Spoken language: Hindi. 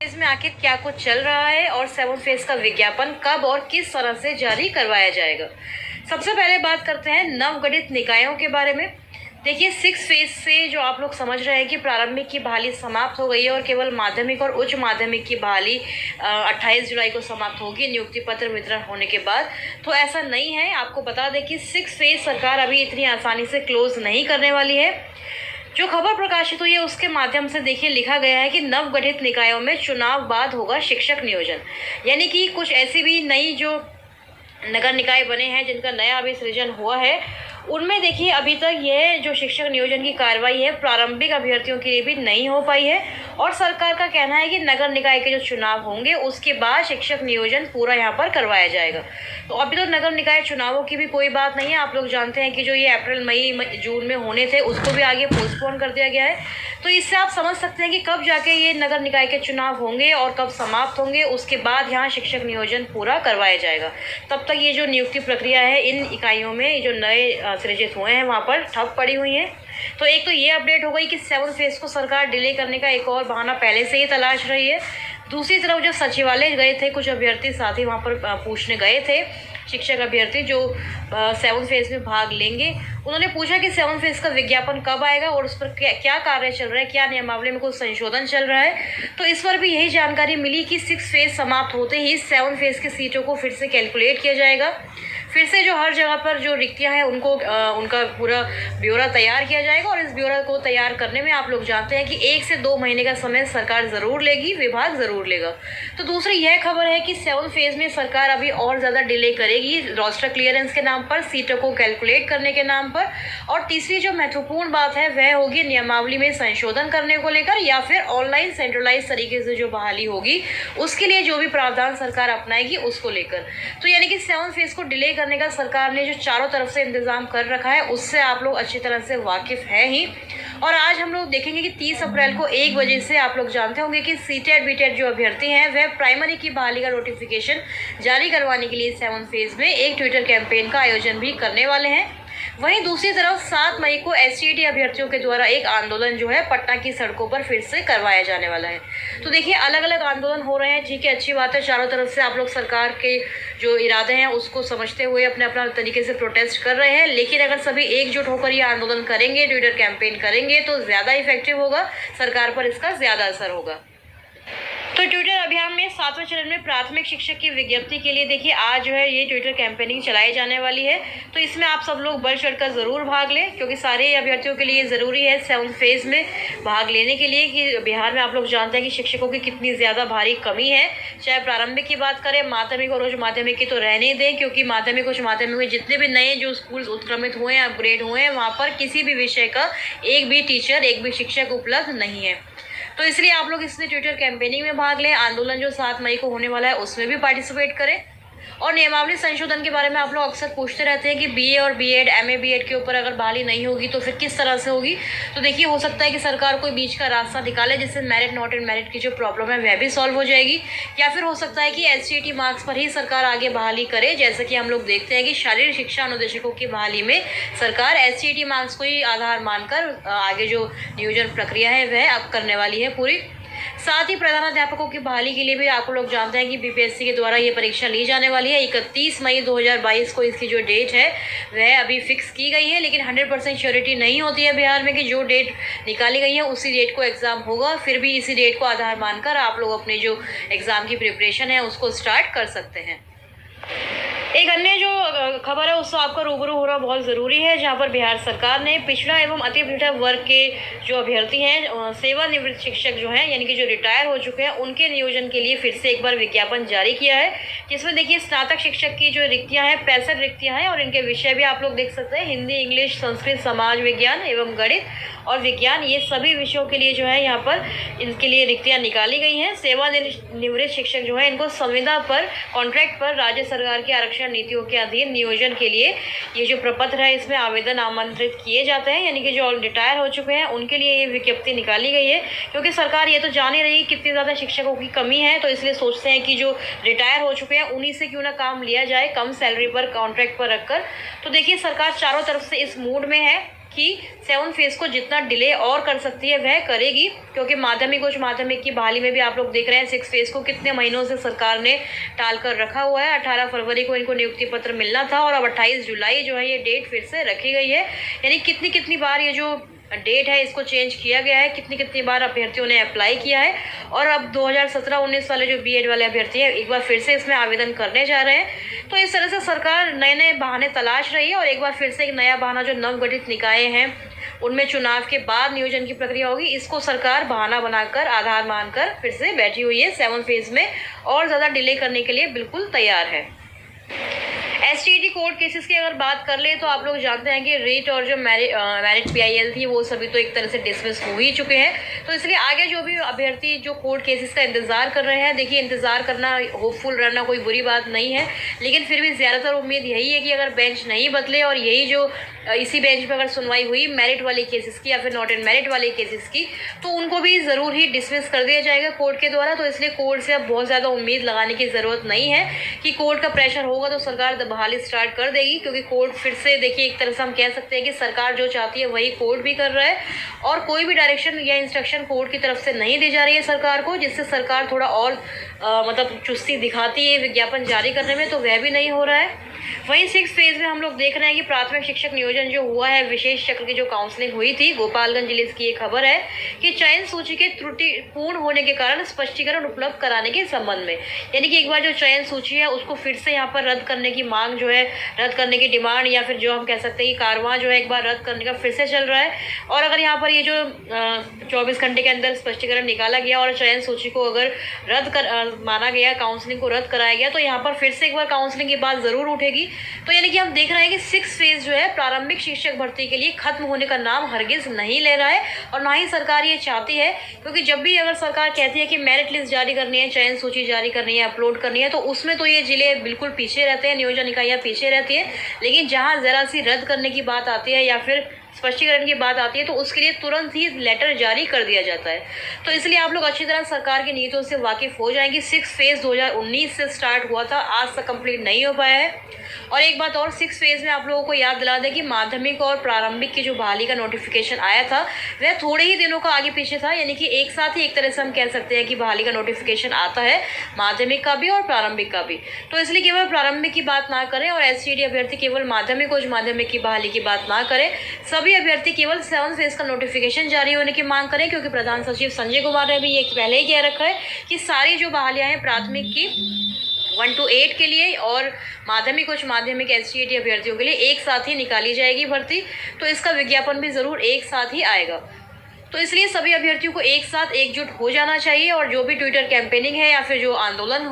फेज में आखिर क्या कुछ चल रहा है और सेवन फेज का विज्ञापन कब और किस तरह से जारी करवाया जाएगा। सबसे पहले बात करते हैं नवगठित निकायों के बारे में। देखिए, सिक्स फेज से जो आप लोग समझ रहे हैं कि प्रारंभिक की बहाली समाप्त हो गई है और केवल माध्यमिक और उच्च माध्यमिक की बहाली 28 जुलाई को समाप्त होगी नियुक्ति पत्र वितरण होने के बाद। तो ऐसा नहीं है। आपको बता दें कि सिक्स फेज सरकार अभी इतनी आसानी से क्लोज नहीं करने वाली है। जो खबर प्रकाशित हुई है उसके माध्यम से देखिए लिखा गया है कि नवगठित निकायों में चुनाव बाद होगा शिक्षक नियोजन। यानी कि कुछ ऐसी भी नई जो नगर निकाय बने हैं जिनका नया अभी सृजन हुआ है, उनमें देखिए अभी तक यह जो शिक्षक नियोजन की कार्रवाई है प्रारंभिक अभ्यर्थियों के लिए भी नहीं हो पाई है। और सरकार का कहना है कि नगर निकाय के जो चुनाव होंगे उसके बाद शिक्षक नियोजन पूरा यहाँ पर करवाया जाएगा। तो अभी तो नगर निकाय चुनावों की भी कोई बात नहीं है। आप लोग जानते हैं कि जो ये अप्रैल मई जून में होने थे उसको भी आगे पोस्टपोन कर दिया गया है। तो इससे आप समझ सकते हैं कि कब जाके ये नगर निकाय के चुनाव होंगे और कब समाप्त होंगे, उसके बाद यहाँ शिक्षक नियोजन पूरा करवाया जाएगा। तब तक ये जो नियुक्ति प्रक्रिया है इन इकाइयों में जो नए सृजित हुए हैं वहाँ पर ठप पड़ी हुई हैं। तो एक तो ये अपडेट हो गई कि सेवन फेज को सरकार डिले करने का एक और बहाना पहले से ही तलाश रही है। दूसरी तरफ जो सचिवालय गए थे कुछ अभ्यर्थी साथ ही वहाँ पर पूछने गए थे, शिक्षक अभ्यर्थी जो सेवन फेज में भाग लेंगे, उन्होंने पूछा कि सेवन फेज का विज्ञापन कब आएगा और उस पर क्या कार्य चल रहा है, क्या नियमावली में कुछ संशोधन चल रहा है। तो इस पर भी यही जानकारी मिली कि सिक्स फेज समाप्त होते ही सेवन फेज की सीटों को फिर से कैलकुलेट किया जाएगा। फिर से जो हर जगह पर जो रिक्तियां हैं उनको उनका पूरा ब्यौरा तैयार किया जाएगा। और इस ब्यौरा को तैयार करने में आप लोग जानते हैं कि 1 से 2 महीने का समय सरकार ज़रूर लेगी, विभाग ज़रूर लेगा। तो दूसरी यह खबर है कि सेवन फेज में सरकार अभी और ज़्यादा डिले करेगी रोस्टर क्लियरेंस के नाम पर, सीटों को कैलकुलेट करने के नाम पर। और तीसरी जो महत्वपूर्ण बात है वह होगी नियमावली में संशोधन करने को लेकर या फिर ऑनलाइन सेंट्रलाइज तरीके से जो बहाली होगी उसके लिए जो भी प्रावधान सरकार अपनाएगी उसको लेकर। तो यानी कि सेवन फेज को डिले करने का सरकार ने जो चारों तरफ से इंतजाम कर रखा है उससे आप लोग अच्छी तरह से वाकिफ हैं ही। और आज हम लोग देखेंगे कि 30 अप्रैल को 1 बजे से आप लोग जानते होंगे कि सीटेट बीटेट जो अभ्यर्थी हैं वह प्राइमरी की बहाली का नोटिफिकेशन जारी करवाने के लिए सेवन फेज में एक ट्विटर कैंपेन का आयोजन भी करने वाले हैं। वहीं दूसरी तरफ 7 मई को एसटीईटी अभ्यर्थियों के द्वारा एक आंदोलन जो है पटना की सड़कों पर फिर से करवाया जाने वाला है। तो देखिए अलग अलग आंदोलन हो रहे हैं, ठीक है, अच्छी बात है। चारों तरफ से आप लोग सरकार के जो इरादे हैं उसको समझते हुए अपने अपना तरीके से प्रोटेस्ट कर रहे हैं, लेकिन अगर सभी एकजुट होकर ये आंदोलन करेंगे, ट्विटर कैंपेन करेंगे तो ज़्यादा इफेक्टिव होगा, सरकार पर इसका ज़्यादा असर होगा। तो ट्विटर अभियान में 7वें चरण में प्राथमिक शिक्षक की विज्ञप्ति के लिए देखिए आज जो है ये ट्विटर कैंपेनिंग चलाई जाने वाली है। तो इसमें आप सब लोग बढ़ चढ़कर ज़रूर भाग लें, क्योंकि सारे अभ्यर्थियों के लिए ज़रूरी है सेवन फेज में भाग लेने के लिए कि बिहार में आप लोग जानते हैं कि शिक्षकों की कितनी ज़्यादा भारी कमी है। चाहे प्रारंभिक की बात करें, माध्यमिक और उच्च माध्यमिक की तो रहने दें, क्योंकि माध्यमिक उच्च माध्यमिक में जितने भी नए जो स्कूल उत्क्रमित हुए हैं, अपग्रेड हुए हैं, वहाँ पर किसी भी विषय का एक भी टीचर, एक भी शिक्षक उपलब्ध नहीं है। तो इसलिए आप लोग इसमें ट्विटर कैंपेनिंग में भाग लें। आंदोलन जो 7 मई को होने वाला है उसमें भी पार्टिसिपेट करें। और नियमावली संशोधन के बारे में आप लोग अक्सर पूछते रहते हैं कि बीए और बीएड, एमए बीएड के ऊपर अगर बहाली नहीं होगी तो फिर किस तरह से होगी। तो देखिए हो सकता है कि सरकार कोई बीच का रास्ता निकाले जिससे मेरिट नॉट इन मेरिट की जो प्रॉब्लम है वह भी सॉल्व हो जाएगी, या फिर हो सकता है कि एसटीईटी मार्क्स पर ही सरकार आगे बहाली करे। जैसे कि हम लोग देखते हैं कि शारीरिक शिक्षा अनुदेशकों की बहाली में सरकार एसटीईटी मार्क्स को ही आधार मानकर आगे जो नियोजन प्रक्रिया है वह अब करने वाली है पूरी। साथ ही प्रधानाध्यापकों की बहाली के लिए भी आप लोग जानते हैं कि बीपीएससी के द्वारा ये परीक्षा ली जाने वाली है। 31 मई 2022 को इसकी जो डेट है वह अभी फिक्स की गई है, लेकिन 100% श्योरिटी नहीं होती है बिहार में कि जो डेट निकाली गई है उसी डेट को एग्ज़ाम होगा। फिर भी इसी डेट को आधार मानकर आप लोग अपने जो एग्ज़ाम की प्रिपरेशन है उसको स्टार्ट कर सकते हैं। एक अन्य जो खबर है उससे आपका रूबरू होना बहुत ज़रूरी है, जहां पर बिहार सरकार ने पिछड़ा एवं अति पिछड़ा वर्ग के जो अभ्यर्थी हैं, सेवानिवृत्त शिक्षक जो हैं यानी कि जो रिटायर हो चुके हैं, उनके नियोजन के लिए फिर से एक बार विज्ञापन जारी किया है, जिसमें देखिए स्नातक शिक्षक की जो रिक्तियां हैं 65 रिक्तियां हैं और इनके विषय भी आप लोग देख सकते हैं, हिंदी, इंग्लिश, संस्कृत, समाज विज्ञान एवं गणित और विज्ञान, ये सभी विषयों के लिए जो है यहाँ पर इनके लिए रिक्तियाँ निकाली गई हैं। सेवानिवृत्त शिक्षक जो है इनको संविदा पर, कॉन्ट्रैक्ट पर राज्य सरकार की आरक्षण नीतियों के अधीन नियोजन के लिए ये जो प्रपत्र है इसमें आवेदन आमंत्रित किए जाते हैं, यानी कि जो रिटायर हो चुके हैं उनके लिए ये विज्ञप्ति निकाली गई है। क्योंकि सरकार ये तो जान ही रही कितनी ज़्यादा शिक्षकों की कमी है, तो इसलिए सोचते हैं कि जो रिटायर हो चुके हैं उन्हीं से क्यों ना काम लिया जाए कम सैलरी पर, कॉन्ट्रैक्ट पर रखकर। तो देखिए सरकार चारों तरफ से इस मूड में है कि 7 फेज को जितना डिले और कर सकती है वह करेगी, क्योंकि माध्यमिक उच्च माध्यमिक की बहाली में भी आप लोग देख रहे हैं 6 फेज को कितने महीनों से सरकार ने टाल कर रखा हुआ है। 18 फरवरी को इनको नियुक्ति पत्र मिलना था और अब 28 जुलाई जो है ये डेट फिर से रखी गई है। यानी कितनी बार ये जो डेट है इसको चेंज किया गया है, कितनी बार अभ्यर्थियों ने अप्लाई किया है, और अब 2017-19 वाले जो बीएड वाले अभ्यर्थी हैं एक बार फिर से इसमें आवेदन करने जा रहे हैं। तो इस तरह से सरकार नए बहाने तलाश रही है और एक बार फिर से एक नया बहाना जो नवगठित निकाय हैं उनमें चुनाव के बाद नियोजन की प्रक्रिया होगी, इसको सरकार बहाना बनाकर आधार मानकर फिर से बैठी हुई है। 7 फेज में और ज़्यादा डिले करने के लिए बिल्कुल तैयार है। एसटीईटी कोर्ट केसेस की अगर बात कर ले तो आप लोग जानते हैं कि रीट और जो मेरिट पीआईएल थी वो सभी तो एक तरह से डिसमिस हो ही चुके हैं। तो इसलिए आगे जो भी अभ्यर्थी जो कोर्ट केसेस का इंतज़ार कर रहे हैं, देखिए इंतज़ार करना, होपफुल रहना कोई बुरी बात नहीं है, लेकिन फिर भी ज़्यादातर उम्मीद यही है कि अगर बेंच नहीं बदले और यही जो इसी बेंच पर अगर सुनवाई हुई मेरिट वाले केसेस की या फिर नॉट इन मेरिट वाले केसेस की, तो उनको भी ज़रूर ही डिसमिस कर दिया जाएगा कोर्ट के द्वारा। तो इसलिए कोर्ट से अब बहुत ज़्यादा उम्मीद लगाने की ज़रूरत नहीं है कि कोर्ट का प्रेशर होगा तो सरकार बहाली स्टार्ट कर देगी, क्योंकि कोर्ट फिर से देखिए एक तरह से हम कह सकते हैं कि सरकार जो चाहती है वही कोर्ट भी कर रहा है और कोई भी डायरेक्शन या इंस्ट्रक्शन कोर्ट की तरफ से नहीं दी जा रही है सरकार को, जिससे सरकार थोड़ा और मतलब चुस्ती दिखाती है विज्ञापन जारी करने में, तो वह भी नहीं हो रहा है। वहीं 6 फेज में हम लोग देख रहे हैं कि प्राथमिक शिक्षक नियोजन जो हुआ है, विशेष चक्र की जो काउंसलिंग हुई थी, गोपालगंज जिले की एक खबर है कि चयन सूची के त्रुटिपूर्ण होने के कारण स्पष्टीकरण उपलब्ध कराने के संबंध में, यानी कि एक बार जो चयन सूची है उसको फिर से यहाँ पर रद्द करने की मांग जो है, रद्द करने की डिमांड या फिर जो हम कह सकते हैं कि कारवां जो है एक बार रद्द करने का फिर से चल रहा है। और अगर यहाँ पर ये जो 24 घंटे के अंदर स्पष्टीकरण निकाला गया और चयन सूची को अगर माना गया, काउंसलिंग को रद्द कराया गया, तो यहाँ पर फिर से एक बार काउंसलिंग की बात ज़रूर उठेगी। तो यानी कि हम देख रहे हैं कि 6 फेज जो है प्रारंभिक शिक्षक भर्ती के लिए खत्म होने का नाम हरगिज नहीं ले रहा है और ना ही सरकार ये चाहती है, क्योंकि जब भी अगर सरकार कहती है कि मेरिट लिस्ट जारी करनी है, चयन सूची जारी करनी है, अपलोड करनी है, तो उसमें तो ये जिले बिल्कुल पीछे रहते हैं, नियोजन इकाइयाँ पीछे रहती है। लेकिन जहाँ ज़रा सी रद्द करने की बात आती है या फिर स्पष्टीकरण की बात आती है तो उसके लिए तुरंत ही लेटर जारी कर दिया जाता है। तो इसलिए आप लोग अच्छी तरह सरकार की नीतियों से वाकिफ हो जाएंगे। 6 फेज 2019 से स्टार्ट हुआ था, आज तक कंप्लीट नहीं हो पाया है। और एक बात और, 6 फेज में आप लोगों को याद दिला दें कि माध्यमिक और प्रारंभिक की जो बहाली का नोटिफिकेशन आया था वह थोड़े ही दिनों का आगे पीछे था, यानी कि एक साथ ही एक तरह से हम कह सकते हैं कि बहाली का नोटिफिकेशन आता है, माध्यमिक का भी और प्रारंभिक का भी। तो इसलिए केवल प्रारंभिक की बात ना करें और एसटीईटी अभ्यर्थी केवल माध्यमिक उच्च माध्यमिक की बहाली की बात ना करें, सभी अभ्यर्थी केवल 7 फेज का नोटिफिकेशन जारी होने की मांग करें, क्योंकि प्रधान सचिव संजय कुमार ने भी ये पहले ही कह रखा है कि सारी जो बहालियां हैं प्राथमिक की 1 to 8 के लिए और माध्यमिक उच्च माध्यमिक एसटीईटी अभ्यर्थियों के लिए एक साथ ही निकाली जाएगी भर्ती। तो इसका विज्ञापन भी ज़रूर एक साथ ही आएगा। तो इसलिए सभी अभ्यर्थियों को एक साथ एकजुट हो जाना चाहिए और जो भी ट्विटर कैंपेनिंग है या फिर जो आंदोलन